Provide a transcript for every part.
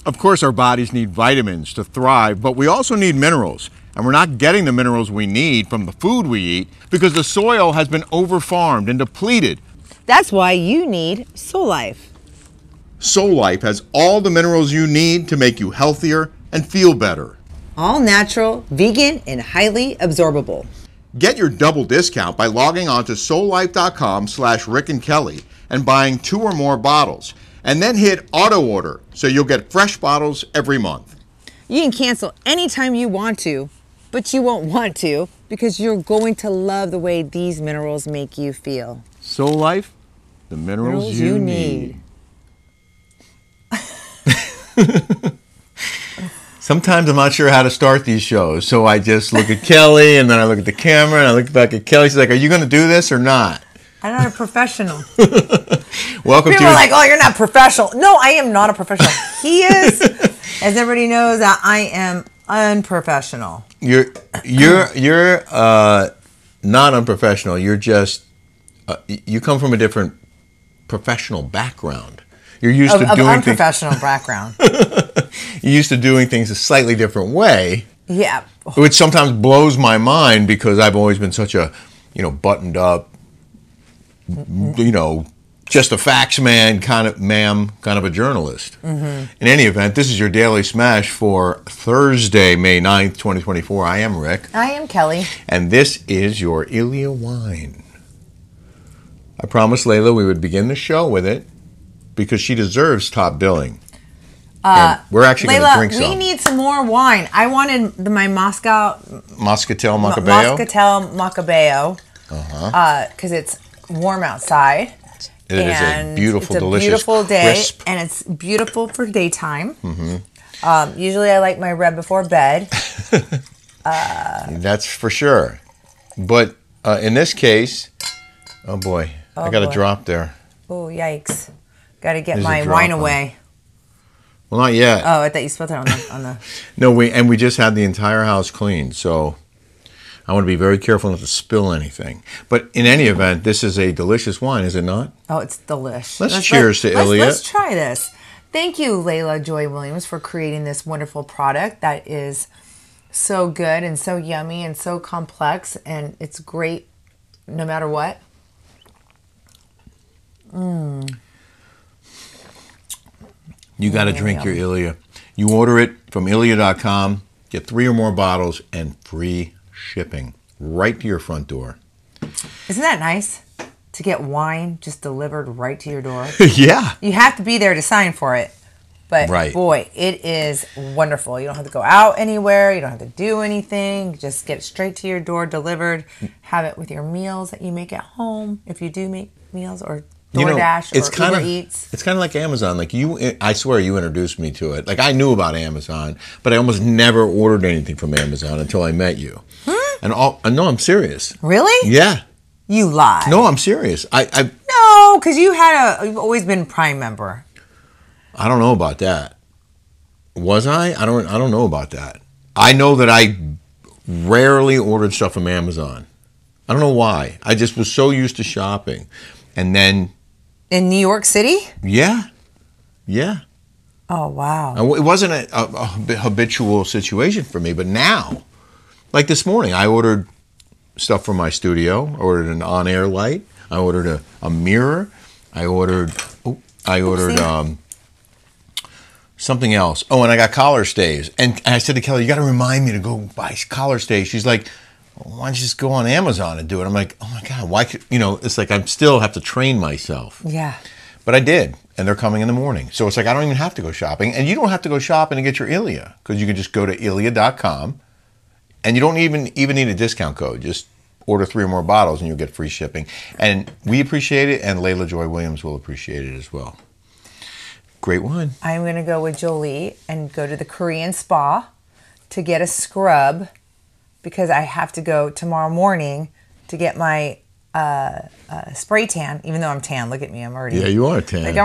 Of course, our bodies need vitamins to thrive, but we also need minerals. And we're not getting the minerals we need from the food we eat because the soil has been overfarmed and depleted. That's why you need SOULLIFE. SOULLIFE has all the minerals you need to make you healthier and feel better. All natural, vegan, and highly absorbable. Get your double discount by logging on to soullife.com/Rick and Kelly and buying 2 or more bottles. And then hit auto order so you'll get fresh bottles every month. You can cancel anytime you want to, but you won't want to because you're going to love the way these minerals make you feel. SOULLIFE, the minerals you need. Sometimes I'm not sure how to start these shows, so I just look at Kelly and then I look at the camera and I look back at Kelly. She's like, are you going to do this or not? I'm not a professional. Welcome People to are like, oh, you're not professional. No, I am not a professional. He is. As everybody knows, that I am unprofessional. You're not unprofessional. You're just you come from a different professional background. You're used to doing unprofessional background. You're used to doing things a slightly different way. Yeah. Which sometimes blows my mind because I've always been such a, buttoned up, just a facts man kind of a journalist. In any event, this is your Daily Smash for Thursday, May 9th, 2024. I am Rick. I am Kelly. And this is your Ilya wine. I promised Layla we would begin the show with it because she deserves top billing. And we're actually going to drink some. We need some more wine. I wanted my Moscatel Macabeo. Because it's warm outside. It is a beautiful, delicious, beautiful day, crisp. And it's beautiful for daytime. Usually I like my red before bed. That's for sure. But in this case, oh boy, I got a drop there. Oh, yikes. Got to get my wine away. Well, not yet. Oh, I thought you spilled it on the... No, we just had the entire house cleaned, so I want to be very careful not to spill anything. But in any event, this is a delicious wine, is it not? Oh, it's delicious. Let's cheers to Ilya. Let's try this. Thank you, Layla Joy Williams, for creating this wonderful product that is so good and so yummy and so complex, and it's great no matter what. You got to drink your Ilya. You order it from Ilya.com, get 3 or more bottles, and free shipping right to your front door. Isn't that nice to get wine just delivered right to your door? Yeah. You have to be there to sign for it. But boy, it is wonderful. You don't have to go out anywhere. You don't have to do anything. Just get it straight to your door delivered. Have it with your meals that you make at home, if you do make meals, or DoorDash or Uber Eats. It's kind of like Amazon. Like I swear you introduced me to it. Like I knew about Amazon, but I almost never ordered anything from Amazon until I met you. And no, I'm serious. Really? Yeah. You lie. No, I'm serious. No, because you've always been Prime member. I don't know about that. Was I? I don't know about that. I know that I rarely ordered stuff from Amazon. I don't know why. I just was so used to shopping. And then in New York City? Yeah. Yeah. Oh, wow. It wasn't a habitual situation for me, but now, like this morning, I ordered stuff from my studio. I ordered an on-air light. I ordered a mirror. I ordered something else. Oh, and I got collar stays. And I said to Kelly, you got to remind me to go buy collar stays. She's like, why don't you just go on Amazon and do it? I'm like, oh my God, why could, it's like I still have to train myself. Yeah. But I did, and they're coming in the morning. So it's like I don't even have to go shopping. And you don't have to go shopping to get your Ilya, because you can just go to Ilya.com, and you don't even need a discount code. Just order 3 or more bottles, and you'll get free shipping. And we appreciate it, and Layla Joy Williams will appreciate it as well. Great wine. I'm going to go with Jolie and go to the Korean spa to get a scrub, because I have to go tomorrow morning to get my spray tan, even though I'm tan. Look at me, I'm already... Yeah, you are tan. Like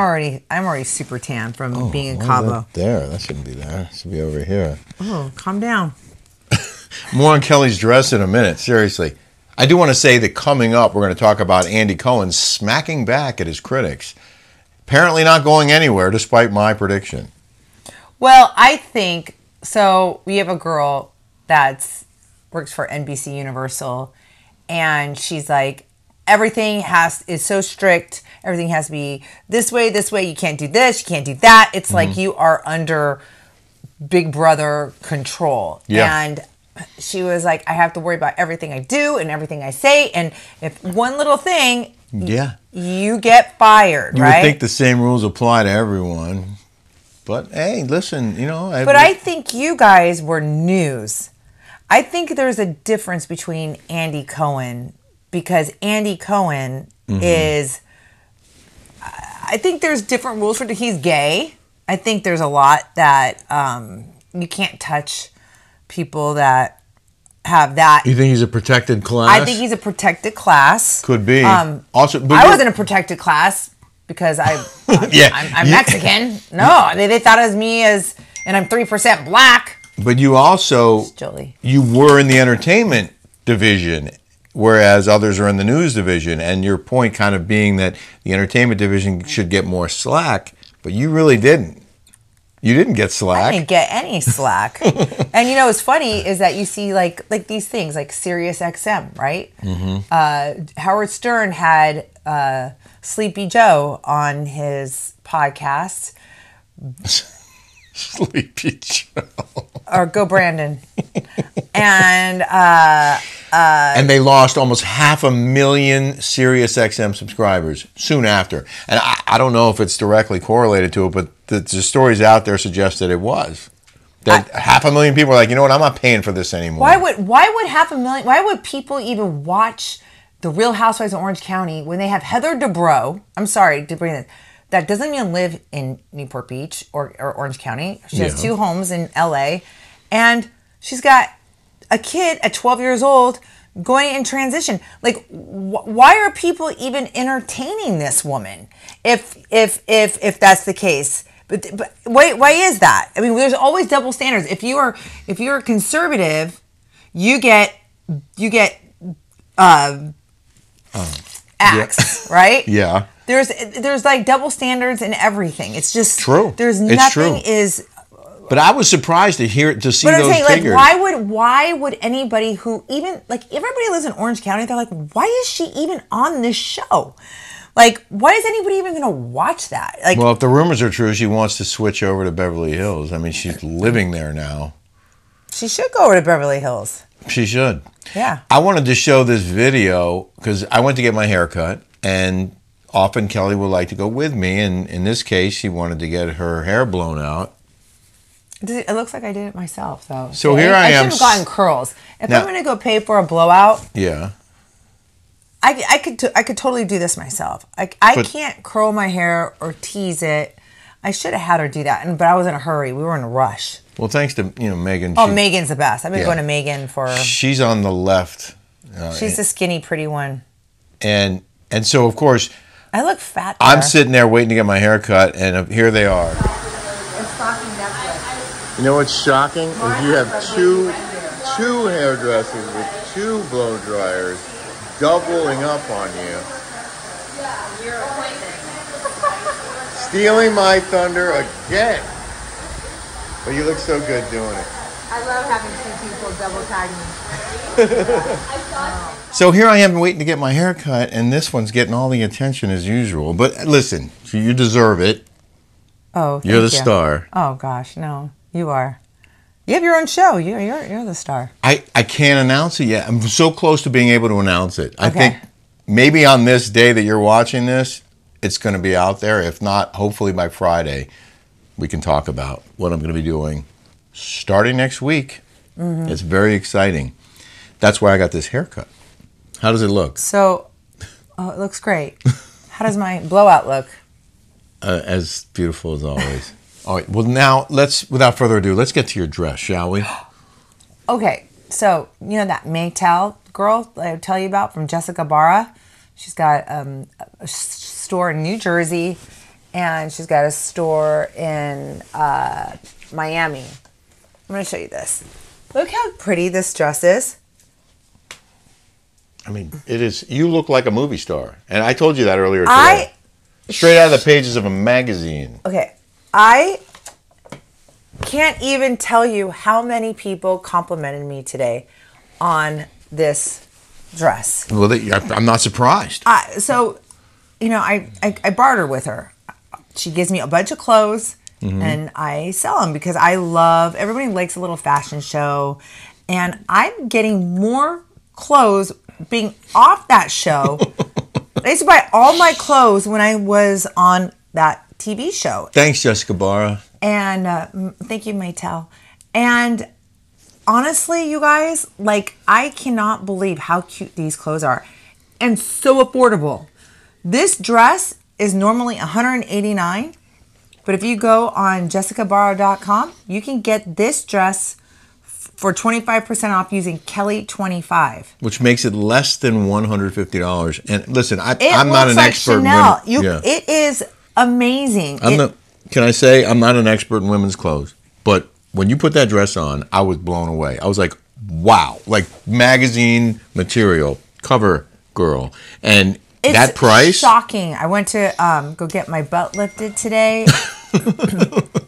I'm already super tan from being in Cabo. That there, that shouldn't be there. It should be over here. Oh, calm down. More on Kelly's dress in a minute, seriously. I do want to say that coming up, we're going to talk about Andy Cohen smacking back at his critics. Apparently not going anywhere, despite my prediction. Well, I think so. We have a girl that works for NBC Universal, and she's like, everything is so strict. Everything has to be this way, this way. You can't do this. You can't do that. It's like you are under Big Brother control. Yeah. And she was like, I have to worry about everything I do and everything I say. And if one little thing, you get fired, you right? would think the same rules apply to everyone. But hey, listen, you know. But I think you guys were news. I think there's a difference between Andy Cohen, because Andy Cohen is, I think there's different rules for, he's gay. I think there's a lot that you can't touch people that have that. You think he's a protected class? I think he's a protected class. Could be. Also, I wasn't a protected class because I'm Mexican. No, they thought of me and I'm 3% black. But you also, you were in the entertainment division, whereas others are in the news division. And your point kind of being that the entertainment division should get more slack, but you really didn't. You didn't get slack. I didn't get any slack. And you know what's funny is that you see like these things like Sirius XM, right? Howard Stern had Sleepy Joe on his podcast. Sleepy Joe. Or Go Brandon. And they lost almost 500,000 Sirius XM subscribers soon after. And I don't know if it's directly correlated to it, but the stories out there suggest that it was. That 500,000 people are like, you know what, I'm not paying for this anymore. Why would 500,000? Why would people even watch The Real Housewives of Orange County when they have Heather Dubrow? I'm sorry to bring this. That doesn't even live in Newport Beach or Orange County. She has 2 homes in LA, and she's got a kid at 12 years old going in transition. Like, why are people even entertaining this woman? If that's the case, but why is that? I mean, there's always double standards. If you're conservative, you get axed, right? Yeah. There's like double standards in everything. It's just true. There's nothing is. But I was surprised to see those figures. Like, why would anybody who even like everybody lives in Orange County? They're like, why is she even on this show? Like, why is anybody even going to watch that? Like, well, if the rumors are true, she wants to switch over to Beverly Hills. I mean, she's living there now. She should go over to Beverly Hills. She should. Yeah. I wanted to show this video because I went to get my hair cut, and often Kelly would like to go with me, and in this case, she wanted to get her hair blown out. It looks like I did it myself, though. So here I am. I should have gotten curls. If I'm going to go pay for a blowout, yeah, I could totally do this myself. I can't curl my hair or tease it. I should have had her do that, but I was in a hurry. We were in a rush. Well, thanks to Megan. Oh, Megan's the best. I've been going to Megan for. She's on the left. She's the skinny, pretty one. And so of course. I look fat there. I'm sitting there waiting to get my hair cut, and here they are. You know what's shocking is you have two hairdressers with 2 blow dryers doubling up on you. Yeah, you're Stealing my thunder again. But you look so good doing it. I love having 2 people double tag me. So here I am waiting to get my hair cut, and this one's getting all the attention as usual. But listen, you deserve it. Oh, you're the star. Oh gosh, no, you are. You have your own show. You're the star. I can't announce it yet. I'm so close to being able to announce it. Okay. I think maybe on this day that you're watching this, it's going to be out there. If not, hopefully by Friday, we can talk about what I'm going to be doing starting next week. It's very exciting. That's why I got this haircut. How does it look? So, it looks great. How does my blowout look? As beautiful as always. All right. Well, now without further ado, let's get to your dress, shall we? Okay. So you know that Maytel girl I tell you about from Jessica Barra? She's got a store in New Jersey, and she's got a store in Miami. I'm going to show you this. Look how pretty this dress is. I mean, it is. You look like a movie star, and I told you that earlier today. Straight out of the pages of a magazine. Okay, I can't even tell you how many people complimented me today on this dress. Well, I'm not surprised. So, you know, I barter with her. She gives me a bunch of clothes, and I sell them because I love, everybody likes a little fashion show, and I'm getting more clothes being off that show. I used to buy all my clothes when I was on that TV show. Thanks, Jessica Barra. And thank you, Maytel. And honestly, you guys, like, I cannot believe how cute these clothes are and so affordable. This dress is normally $189, but if you go on jessicabarra.com, you can get this dress for 25% off using Kelly25. Which makes it less than $150. And listen, I'm not an like expert Chanel. in women. It is amazing. Can I say I'm not an expert in women's clothes, but when you put that dress on, I was blown away. I was like, wow, like magazine material, cover girl. And that price? Shocking. I went to go get my butt lifted today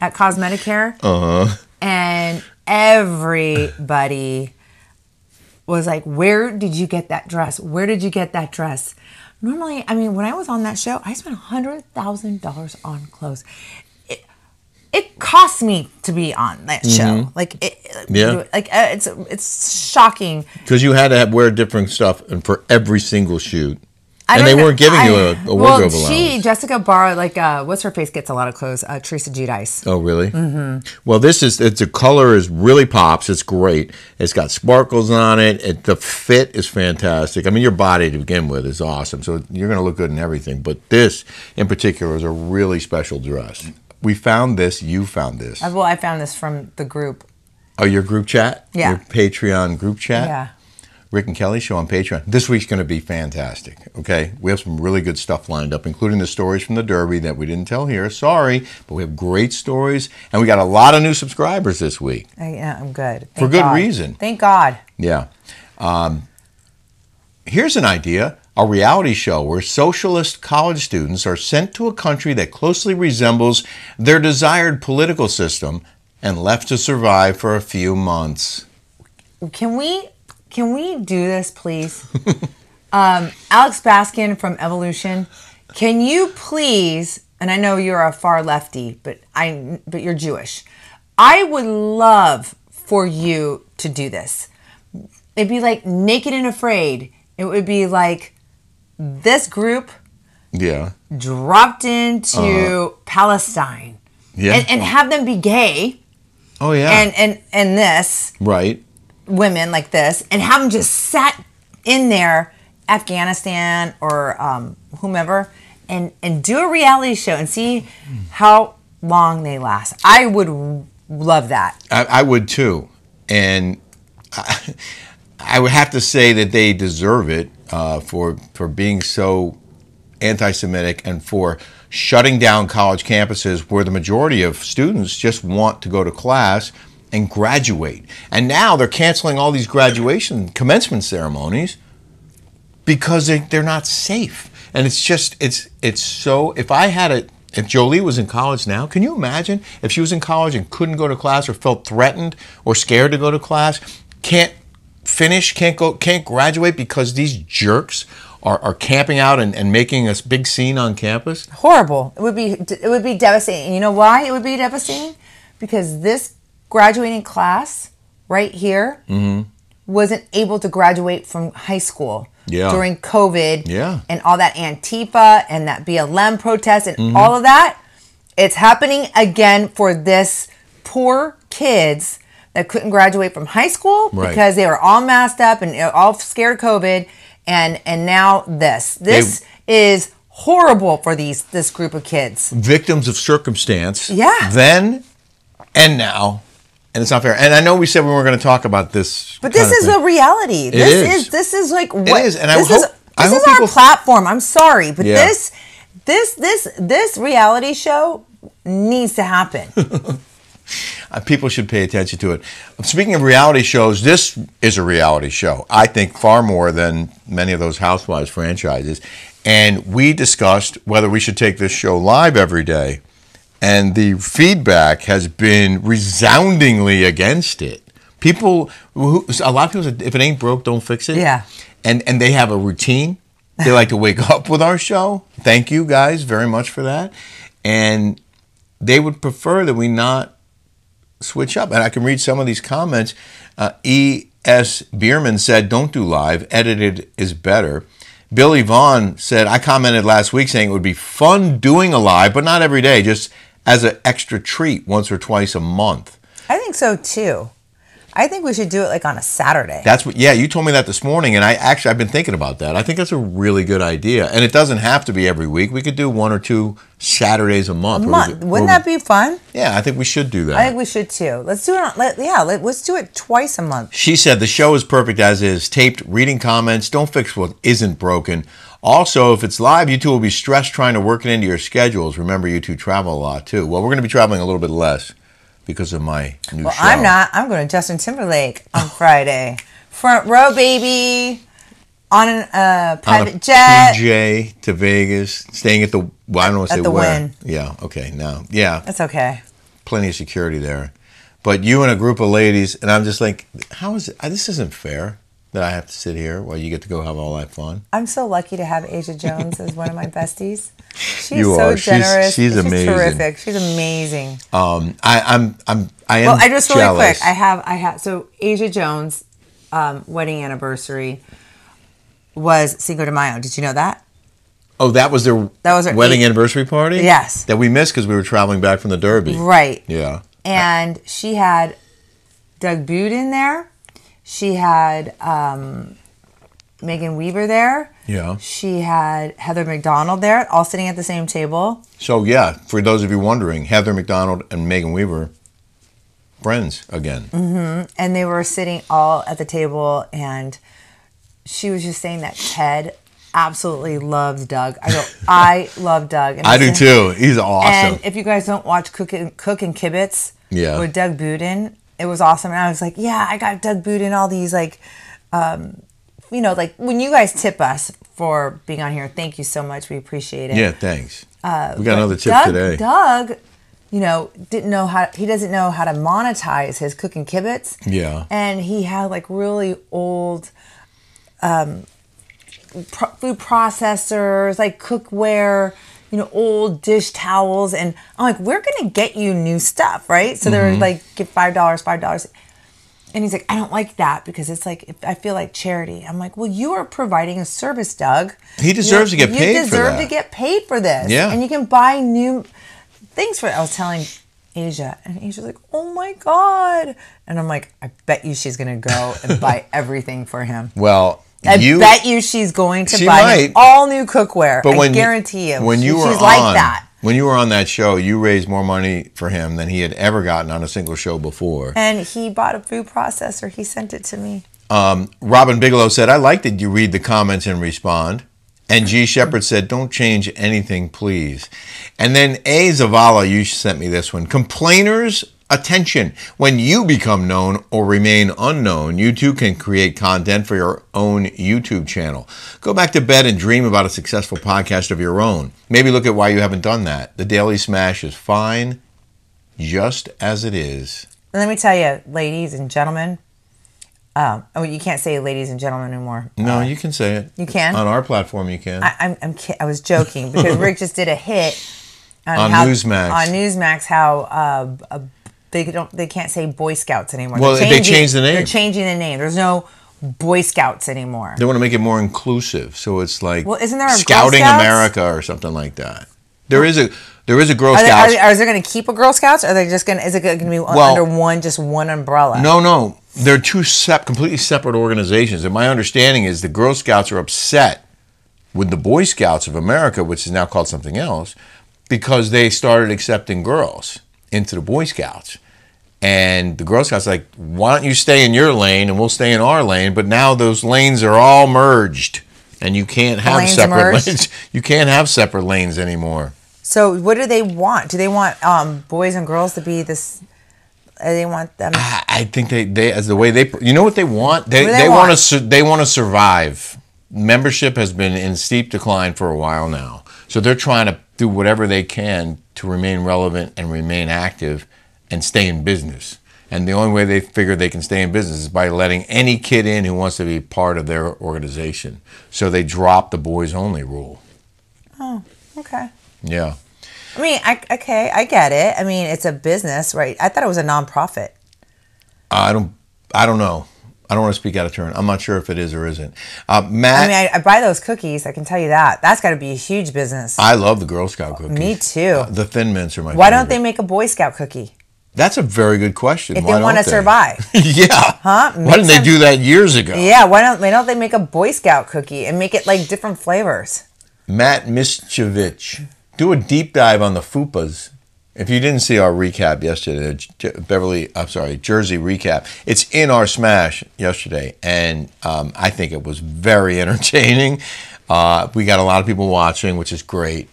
at Cosmeticare. And everybody was like, where did you get that dress? Where did you get that dress? Normally, I mean, when I was on that show, I spent $100,000 on clothes. It cost me to be on that show. Like, it's shocking. Because you had to wear different stuff for every single shoot. And they weren't giving you a wardrobe allowance. Jessica Barra, like, what's her face, gets a lot of clothes. Teresa Giudice. Oh, really? Well, the color is really pops. It's great. It's got sparkles on it. The fit is fantastic. I mean, your body to begin with is awesome. So you're going to look good in everything. But this, in particular, is a really special dress. We found this. You found this. Well, I found this from the group. Oh, your group chat? Yeah. Your Patreon group chat? Yeah. Rick and Kelly show on Patreon. This week's going to be fantastic, okay? We have some really good stuff lined up, including the stories from the Derby that we didn't tell here. Sorry, but we have great stories, and we got a lot of new subscribers this week. Yeah, I'm good. For good reason. Thank God. Yeah. Here's an idea, a reality show where socialist college students are sent to a country that closely resembles their desired political system and left to survive for a few months. Can we do this, please? Alex Baskin from Evolution, can you please, and I know you're a far lefty, but you're Jewish. I would love for you to do this. It'd be like Naked and Afraid. It would be like this group dropped into Palestine. Yeah. And have them be gay. Oh, yeah. And this. Right. Women like this, and have them just sat in there, Afghanistan or whomever, and do a reality show and see how long they last. I would love that. I would too. And I would have to say that they deserve it for being so anti-Semitic and for shutting down college campuses where the majority of students just want to go to class and graduate. And now they're canceling all these graduation commencement ceremonies because they're not safe. And it's just, it's so, if Jolie was in college now, can you imagine if she was in college and couldn't go to class or felt threatened or scared to go to class, can't finish, can't graduate because these jerks are camping out and making a big scene on campus? Horrible. It would be devastating. You know why it would be devastating? Because this graduating class right here wasn't able to graduate from high school during COVID and all that Antifa and that BLM protest and all of that. It's happening again for this poor kids that couldn't graduate from high school because they were all masked up and all scared of COVID, and now this is horrible for this group of kids. Victims of circumstance. Yeah. Then and now. And it's not fair. And I know we said we weren't going to talk about this. But this is a reality. This is like what? It is. And this is our platform. I'm sorry, but this reality show needs to happen. People should pay attention to it. Speaking of reality shows, this is a reality show. I think far more than many of those Housewives franchises. And we discussed whether we should take this show live every day and the feedback has been resoundingly against it. A lot of people said, if it ain't broke, don't fix it. Yeah. And they have a routine. They like to wake up with our show. Thank you guys very much for that. And they would prefer that we not switch up. And I can read some of these comments. E.S. Bierman said, don't do live. Edited is better. Billy Vaughn said, I commented last week saying it would be fun doing a live, but not every day, just as an extra treat once or twice a month. I think so, too. I think we should do it like on a Saturday. Yeah, you told me that this morning, and I've been thinking about that. I think that's a really good idea. And it doesn't have to be every week. We could do 1 or 2 Saturdays a month. Wouldn't that be fun? Yeah, I think we should do that. I think we should too. Let's do it. Let's do it twice a month. She said the show is perfect as is. Taped, reading comments. Don't fix what isn't broken. Also, if it's live, you two will be stressed trying to work it into your schedules. Remember, you two travel a lot too. Well, we're going to be traveling a little bit less because of my new show. I'm not. I'm going to Justin Timberlake on Friday. Front row, baby. On a private jet. PJ to Vegas. Staying at the, I don't want to say the where. Wynn. Yeah, okay, now. Yeah. That's okay. Plenty of security there. But you and a group of ladies, and I'm just like, how is it? This isn't fair that I have to sit here while you get to go have all that fun. I'm so lucky to have Asia Jones as one of my besties. She's You so are. generous. She's amazing. Terrific. She's amazing. I am Well, I just really jealous. quick. I have so Asia Jones' wedding anniversary was Cinco de Mayo. Did you know that? Oh, that was their wedding anniversary party? Yes. That we missed because we were traveling back from the Derby. Right. Yeah. And she had Doug Budin there. She had Megan Weaver there. Yeah. She had Heather McDonald there, all sitting at the same table. So, yeah, for those of you wondering, Heather McDonald and Megan Weaver, friends again. Mm-hmm. And they were sitting all at the table, and she was just saying that Ted absolutely loves Doug. I go, I love Doug. And I do too. He's awesome. And if you guys don't watch Cook and Kibitz with Doug Budin, it was awesome. And I was like, yeah, I got Doug Budin all these like, like when you guys tip us for being on here, thank you so much. We appreciate it. Yeah, thanks. We got another tip today. Doug, doesn't know how to monetize his Cook and Kibitz. Yeah. And he had like really old food processors, like cookware, old dish towels. And I'm like, we're going to get you new stuff, right? So they're like, give $5. And he's like, I don't like that because it's like, I feel like charity. I'm like, well, you are providing a service, Doug. He deserves to get paid for that. You deserve to get paid for this. Yeah. And you can buy new things for it. I was telling Asia, and Asia's like, oh my God. And I'm like, I bet you she's going to go and buy everything for him. Well, I bet you she's going to buy him all new cookware. But I guarantee you. When you were she's like that. When you were on that show, you raised more money for him than he had ever gotten on a single show before. And he bought a food processor. He sent it to me. Robin Bigelow said, I like that you read the comments and respond. And G. Shepard said, don't change anything, please. And then A. Zavala, you sent me this one. Complainers, attention. When you become known or remain unknown, you too can create content for your own YouTube channel. Go back to bed and dream about a successful podcast of your own. Maybe look at why you haven't done that. The Daily Smash is fine, just as it is. And let me tell you, ladies and gentlemen, you can't say ladies and gentlemen anymore. No, you can say it. You can? On our platform, you can. I was joking because Rick just did a hit on Newsmax. On Newsmax, how they can't say Boy Scouts anymore. Well, they changed the name. They're changing the name. There's no Boy Scouts anymore. They want to make it more inclusive, so it's like isn't there a Scouting Girl Scouts? America or something like that. There is a Girl Scouts. Are they going to keep a Girl Scouts? Or are they just going? Is it going to be under one umbrella? No. They're two completely separate organizations. And my understanding is the Girl Scouts are upset with the Boy Scouts of America, which is now called something else, because they started accepting girls into the Boy Scouts. And the Girl Scouts are like, why don't you stay in your lane and we'll stay in our lane? But now those lanes are all merged. And you can't have separate lanes. You can't have separate lanes anymore. So what do they want? Do they want boys and girls to be this? They want them. I think they as the way they. You know what they want? They want to survive. Membership has been in steep decline for a while now, so they're trying to do whatever they can to remain relevant and remain active and stay in business. And the only way they figure they can stay in business is by letting any kid in who wants to be part of their organization. So they dropped the boys only rule. Oh, okay. Yeah. I mean, I get it. I mean, it's a business, right? I thought it was a nonprofit. I don't know. I don't want to speak out of turn. I'm not sure if it is or isn't. Matt. I mean, I buy those cookies. I can tell you that. That's got to be a huge business. I love the Girl Scout cookies. Me too. The Thin Mints are my favorite. Why don't they make a Boy Scout cookie? That's a very good question. If they want to survive. Yeah. Huh? Why didn't they do that years ago? Yeah. Why don't they make a Boy Scout cookie and make it like different flavors? Matt Mischevich. Do a deep dive on the FUPAs. If you didn't see our recap yesterday, Jersey recap, it's in our Smash yesterday, and I think it was very entertaining. We got a lot of people watching, which is great.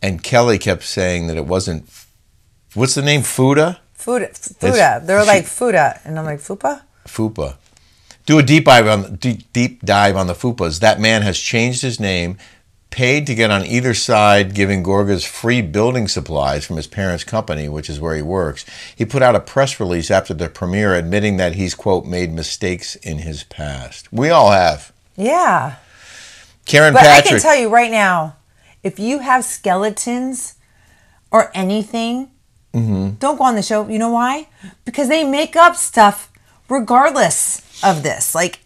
And Kelly kept saying that it wasn't, what's the name, Fuda? Fuda. They're like Fuda, and I'm like, Fupa? Fupa. Do a deep dive on the FUPAs. That man has changed his name, paid to get on either side, giving Gorgas free building supplies from his parents' company, which is where he works. He put out a press release after the premiere admitting that he's, quote, made mistakes in his past. We all have. Yeah. Karen But Patrick. I can tell you right now, if you have skeletons or anything, don't go on the show. You know why? Because they make up stuff regardless of this. Like,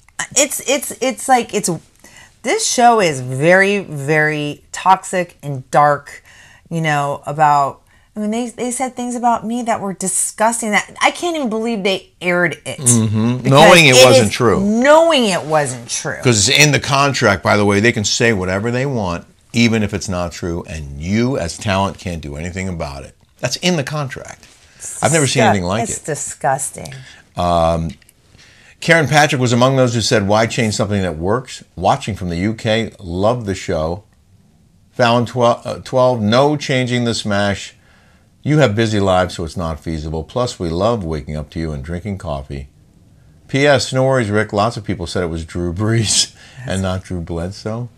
this show is very, very toxic and dark, about, they said things about me that were disgusting, that I can't even believe they aired it. Knowing it wasn't true. Knowing it wasn't true. Because it's in the contract, by the way, they can say whatever they want, even if it's not true, and you as talent can't do anything about it. That's in the contract. I've never seen anything like it. It's disgusting. Karen Patrick was among those who said, why change something that works? Watching from the UK, loved the show. Fallon 12, no changing the Smash. You have busy lives, so it's not feasible. Plus, we love waking up to you and drinking coffee. P.S. No worries, Rick. Lots of people said it was Drew Brees and not Drew Bledsoe.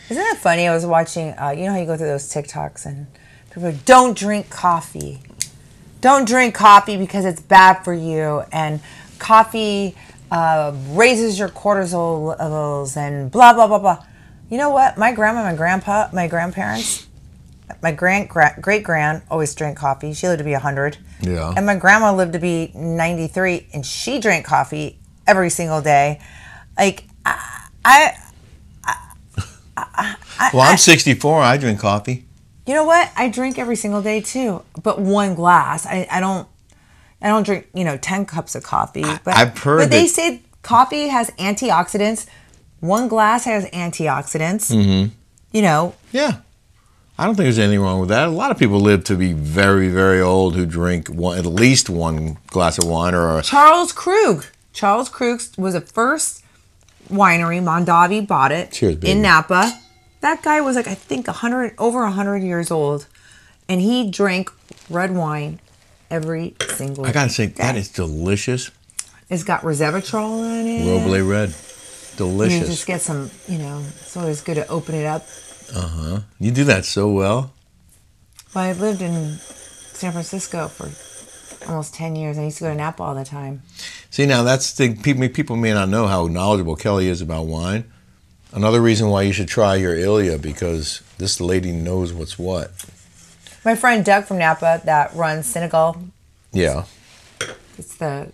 Isn't that funny? I was watching, you know how you go through those TikToks and people are like, don't drink coffee. Don't drink coffee because it's bad for you. And coffee raises your cortisol levels and blah, blah, blah, blah. You know what? My grandma, my grandpa, my grandparents, my great-grand always drank coffee. She lived to be 100. Yeah. And my grandma lived to be 93, and she drank coffee every single day. Like, I'm 64. I drink coffee. You know what? I drink every single day too, but one glass. I don't drink 10 cups of coffee. But I've heard but they say coffee has antioxidants. One glass has antioxidants. Mm-hmm. Yeah. I don't think there's anything wrong with that. A lot of people live to be very, very old who drink at least one glass of wine or Charles Krug. Charles Krug was the first winery. Mondavi bought it. Cheers, baby. In Napa. That guy was I think over 100 years old, and he drank red wine every single day. I gotta say, that is delicious. It's got resveratrol in it. Roble Red. Delicious. And you just get some, it's always good to open it up. Uh-huh. You do that so well. Well, I lived in San Francisco for almost 10 years. I used to go to Napa all the time. See, now that's the people may not know how knowledgeable Kelly is about wine. Another reason why you should try your Ilya, because this lady knows what's what. My friend Doug from Napa that runs Senegal. Yeah. It's the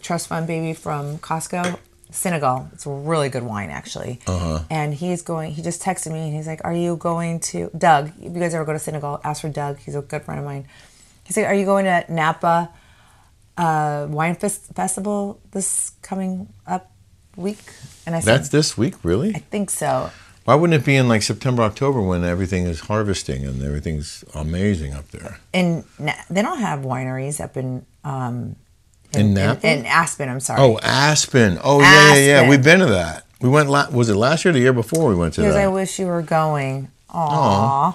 trust fund baby from Costco. Senegal. It's a really good wine, actually. Uh-huh. And he just texted me, and he's like, are you going to, Doug, if you guys ever go to Senegal, ask for Doug. He's a good friend of mine. He's like, are you going to Napa Wine Festival this coming up week? And I said, that's this week, really? I think so. Why wouldn't it be in September, October when everything is harvesting and everything's amazing up there? And they don't have wineries up in Napa? In Aspen, I'm sorry. Oh, Aspen. Oh, yeah. We've been to that. We went, was it last year or the year before we went to that? Because I wish you were going. Aww.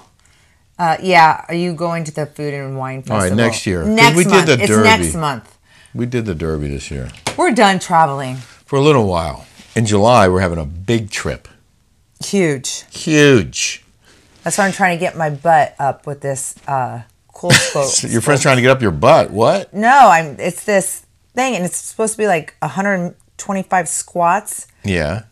Yeah, are you going to the Food and Wine Festival? All right, next year. Next month. It's next month. We did the Derby this year. We're done traveling. For a little while. In July, we're having a big trip. Huge. That's why I'm trying to get my butt up with this cool quote. So your friend's trying to get up your butt. What? No, it's this thing, and it's supposed to be like 125 squats. Yeah.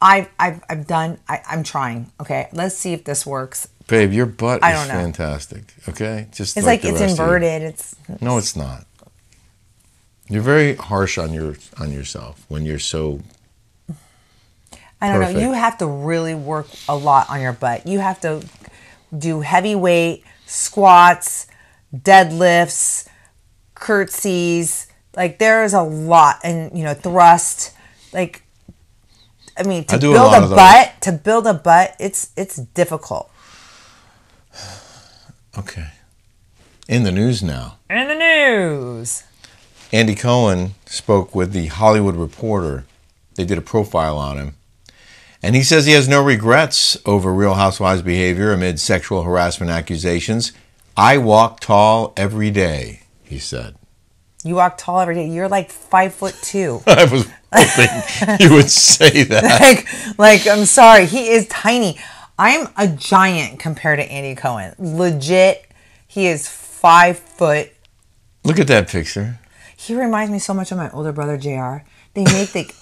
I've done. I'm trying. Okay, let's see if this works. Babe, your butt I is don't know. fantastic. Okay, just It's like like the it's rest of you. inverted. No, it's not. You're very harsh on yourself when you're so. I don't Perfect. know. You have to really work a lot on your butt. You have to do heavy weight squats, deadlifts, curtsies. Like there is a lot, and thrust. Like, I mean, to build a butt, it's difficult. Okay. In the news now. In the news. Andy Cohen spoke with the Hollywood Reporter. They did a profile on him. And he says he has no regrets over Real Housewives' behavior amid sexual harassment accusations. I walk tall every day, he said. You walk tall every day. You're like 5'2". I was hoping you would say that. like, I'm sorry. He is tiny. I'm a giant compared to Andy Cohen. Legit, he is 5 foot. Look at that picture. He reminds me so much of my older brother, JR. They make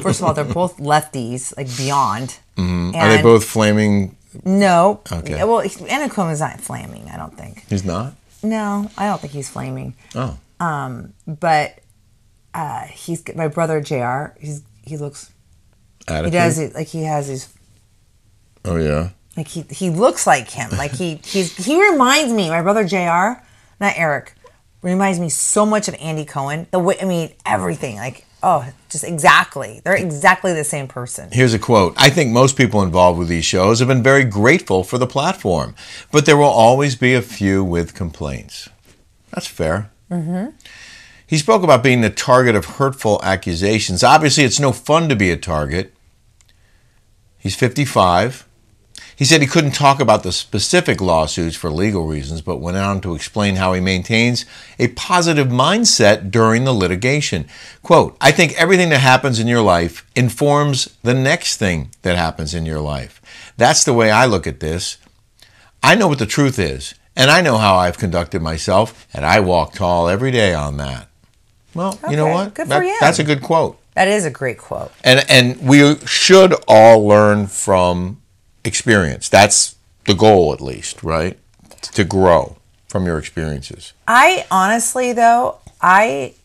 first of all, they're both lefties, like beyond. Mm-hmm. Are they both flaming? No. Okay. Well, Andy Cohen is not flaming, I don't think. He's not? No, I don't think he's flaming. Oh. But he's my brother, JR. He looks. Attitude? He does it like he has these. Oh yeah. Like he looks like him. Like he reminds me, my brother JR, not Eric, reminds me so much of Andy Cohen. The way, I mean, everything. Like, oh, just exactly. They're exactly the same person. Here's a quote. I think most people involved with these shows have been very grateful for the platform, but there will always be a few with complaints. That's fair. Mm-hmm. He spoke about being the target of hurtful accusations. Obviously, it's no fun to be a target. He's 55. He said he couldn't talk about the specific lawsuits for legal reasons, but went on to explain how he maintains a positive mindset during the litigation. Quote, I think everything that happens in your life informs the next thing that happens in your life. That's the way I look at this. I know what the truth is, and I know how I've conducted myself, and I walk tall every day on that. Well, Okay, you know what? good for you. That's a good quote. That is a great quote. And we should all learn from experience. That's the goal, at least, right? To grow from your experiences. I honestly, though, I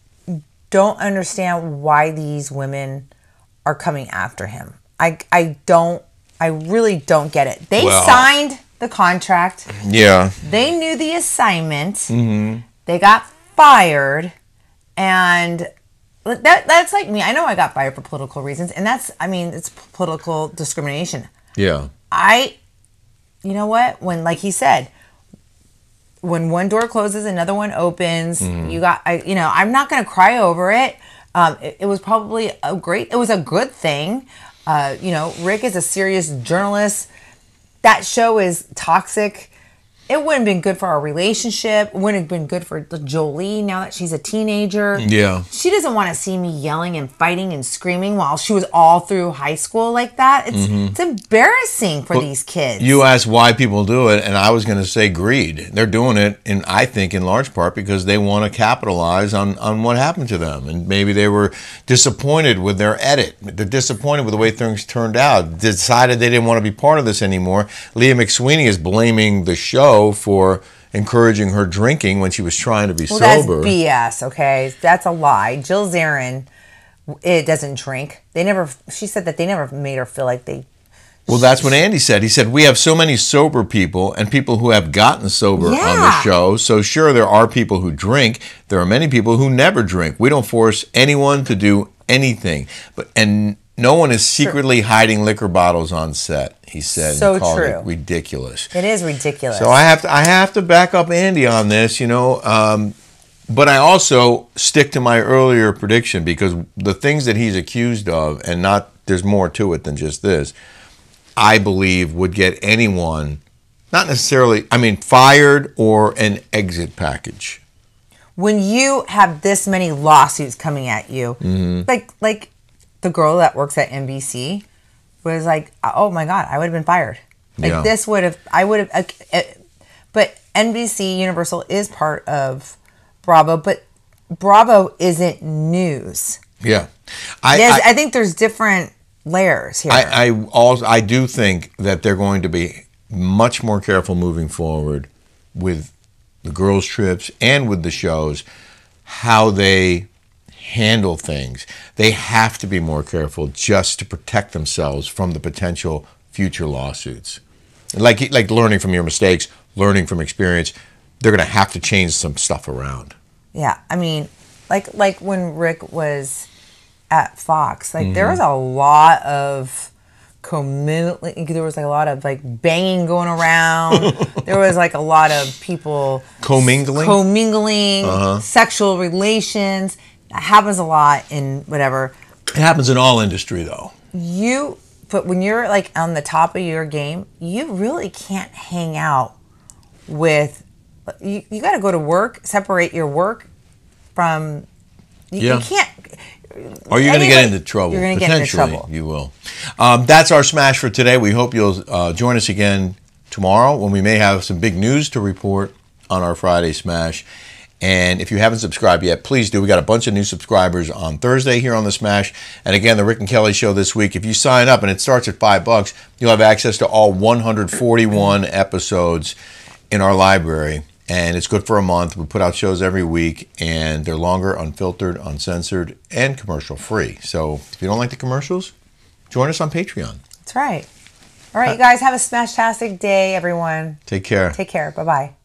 don't understand why these women are coming after him. I really don't get it. They signed the contract. Yeah. They knew the assignment. Mm-hmm. They got fired. And that's like me. I know I got fired for political reasons. And it's political discrimination. Yeah. You know what? When, like he said, when one door closes, another one opens. Mm-hmm. I'm not going to cry over it. It was probably it was a good thing. Rick is a serious journalist. That show is toxic. It wouldn't have been good for our relationship. It wouldn't have been good for Jolie now that she's a teenager. Yeah. She doesn't want to see me yelling and fighting and screaming while she was all through high school like that. It's embarrassing for these kids. You asked why people do it, and I was going to say greed. They're doing it, I think, in large part because they want to capitalize on what happened to them. And maybe they were disappointed with their edit. They're disappointed with the way things turned out. Decided they didn't want to be part of this anymore. Leah McSweeney is blaming the show for encouraging her drinking when she was trying to be sober. That's BS, okay? That's a lie. Jill Zarin, it doesn't drink. She said that they never made her feel like they... Well, that's what Andy said. He said, we have so many sober people and people who have gotten sober on the show. So sure, there are people who drink. There are many people who never drink. We don't force anyone to do anything. And no one is secretly hiding liquor bottles on set, he said. So and called true. It ridiculous. It is ridiculous. So I have to back up Andy on this, but I also stick to my earlier prediction because the things that he's accused of, and there's more to it than just this, I believe would get anyone, not necessarily, fired or an exit package. When you have this many lawsuits coming at you, like the girl that works at NBC was like, oh my God, I would have been fired. Like this would have, I would have, but NBC Universal is part of Bravo, but Bravo isn't news. Yeah. I think there's different layers here. I do think that they're going to be much more careful moving forward with the girls' trips and with the shows, how they handle things. They have to be more careful just to protect themselves from the potential future lawsuits. Like learning from your mistakes, learning from experience, they're going to have to change some stuff around. Yeah, I mean, like when Rick was at Fox, like there was a lot of commingling. There was like a lot of like banging going around. There was like a lot of people commingling, sexual relations. That happens a lot in whatever. It happens in all industry, though. But when you're like on the top of your game, you really can't hang out with. You got to go to work, separate your work from. You can't. Or you're going to get into trouble. You're going to get into trouble. You will. That's our smash for today. We hope you'll join us again tomorrow when we may have some big news to report on our Friday smash. And if you haven't subscribed yet, please do. We got a bunch of new subscribers on Thursday here on the Smash. And again, the Rick and Kelly Show this week. If you sign up, and it starts at $5, you'll have access to all 141 episodes in our library. And it's good for a month. We put out shows every week, and they're longer, unfiltered, uncensored, and commercial free. So if you don't like the commercials, join us on Patreon. That's right. All right, you guys, have a smash-tastic day, everyone. Take care. Take care. Bye-bye.